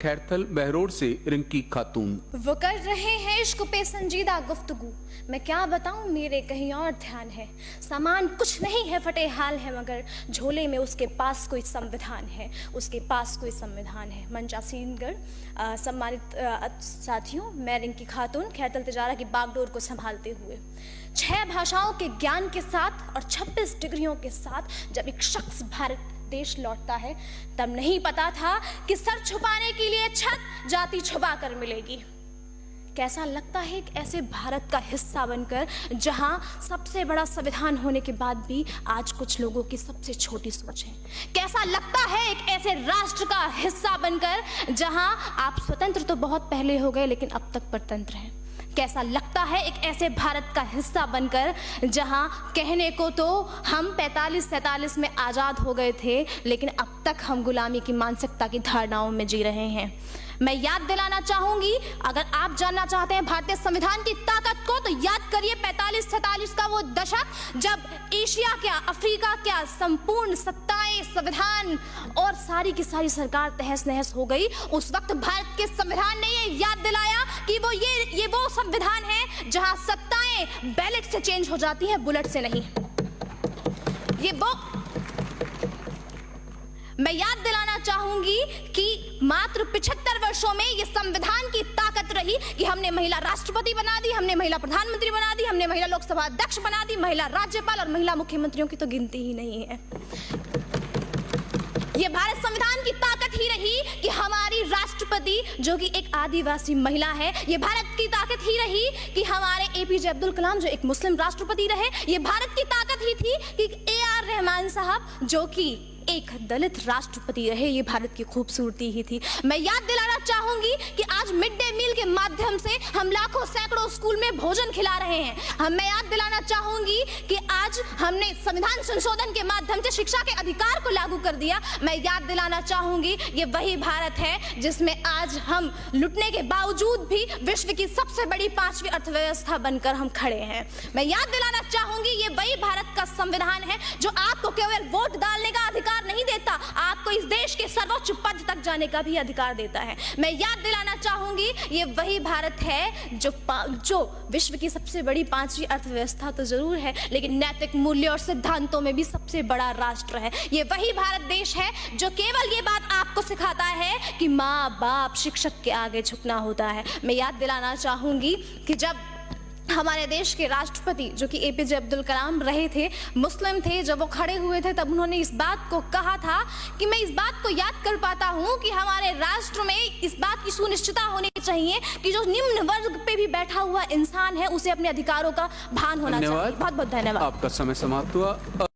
खैरथल बहरोड से रिंकी खातून। वो कर रहे हैं इश्क पे संजीदा गुफ्तगू, मैं क्या बताऊं मेरे कहीं और ध्यान है। सामान कुछ नहीं है, फटे हाल है, मगर झोले में उसके पास कोई संविधान है, उसके पास कोई संविधान है। मंचासीनगढ़ सम्मानित साथियों, मैं रिंकी खातून खैरथल तिजारा की बागडोर को संभालते हुए 6 भाषाओं के ज्ञान के साथ और 26 डिग्रियों के साथ जब एक शख्स भारत देश लौटता है, तब नहीं पता था कि सर छुपाने के लिए छत जाति छुपा कर मिलेगी। कैसा लगता है एक ऐसे भारत का हिस्सा बनकर जहां सबसे बड़ा संविधान होने के बाद भी आज कुछ लोगों की सबसे छोटी सोच है। कैसा लगता है एक ऐसे राष्ट्र का हिस्सा बनकर जहां आप स्वतंत्र तो बहुत पहले हो गए लेकिन अब तक परतंत्र हैं। कैसा लगता है एक ऐसे भारत का हिस्सा बनकर जहां कहने को तो हम 45-47 में आज़ाद हो गए थे, लेकिन अब तक हम गुलामी की मानसिकता की धारणाओं में जी रहे हैं। मैं याद दिलाना चाहूंगी, अगर आप जानना चाहते हैं भारतीय संविधान की ताकत को, तो याद करिए 45-47 का वो दशक जब एशिया क्या अफ्रीका क्या संपूर्ण सत्ताएं, संविधान और सारी की सारी सरकार तहस नहस हो गई। उस वक्त भारत के संविधान ने ये याद दिलाया कि ये वो संविधान है जहां सत्ताएं बैलेट से चेंज हो जाती हैं, बुलेट से नहीं। मैं याद दिलाना चाहूंगी कि मात्र 75 वर्षों में ये संविधान की ताकत रही कि हमने महिला राष्ट्रपति बना दी, हमने महिला प्रधानमंत्री बना दी, हमने महिला लोकसभा अध्यक्ष बना दी, महिला राज्यपाल और महिला मुख्यमंत्रियों की तो गिनती ही नहीं है। ये भारत संविधान की ताकत ही रही कि हमारी राष्ट्रपति जो कि एक आदिवासी महिला है। ये भारत की ताकत ही रही कि हमारे एपीजे अब्दुल कलाम जो एक मुस्लिम राष्ट्रपति रहे। ये भारत की ताकत ही थी कि AR रहमान साहब जो कि एक दलित राष्ट्रपति रहे। ये भारत की खूबसूरती ही थी। मैं याद दिलाना चाहूंगी कि आज मिड डे मील के माध्यम से हम लाखों सैकड़ों स्कूल में भोजन खिला रहे हैं। मैं याद दिलाना चाहूंगी कि आज हमने संविधान संशोधन के माध्यम से शिक्षा के अधिकार को लागू कर दिया। मैं याद दिलाना चाहूंगी ये वही भारत है जिसमें आज हम लुटने के बावजूद भी विश्व की सबसे बड़ी 5वीं अर्थव्यवस्था बनकर हम खड़े हैं। मैं याद दिलाना चाहूंगी ये वही भारत का संविधान है जो आपको केवल वोट डालने का अधिकार नहीं देता, आपको इस देश के सर्वोच्च पद तक जाने का भी अधिकार देता है। मैं याद दिलाना चाहूंगी ये वही भारत है जो विश्व की सबसे बड़ी 5वीं अर्थव्यवस्था तो जरूर है, लेकिन नैतिक मूल्य और सिद्धांतों में भी सबसे बड़ा राष्ट्र है। ये वही भारत देश है जो केवल ये बात आपको सिखाता है कि माँ बाप शिक्षक के आगे झुकना होता है। मैं याद दिलाना चाहूंगी कि जब हमारे देश के राष्ट्रपति जो कि एपीजे अब्दुल कलाम रहे थे, मुस्लिम थे, जब वो खड़े हुए थे तब उन्होंने इस बात को कहा था कि मैं इस बात को याद कर पाता हूं कि हमारे राष्ट्र में इस बात की सुनिश्चितता होनी चाहिए कि जो निम्न वर्ग पे भी बैठा हुआ इंसान है उसे अपने अधिकारों का भान होना चाहिए। बहुत बहुत धन्यवाद। आपका समय समाप्त हुआ।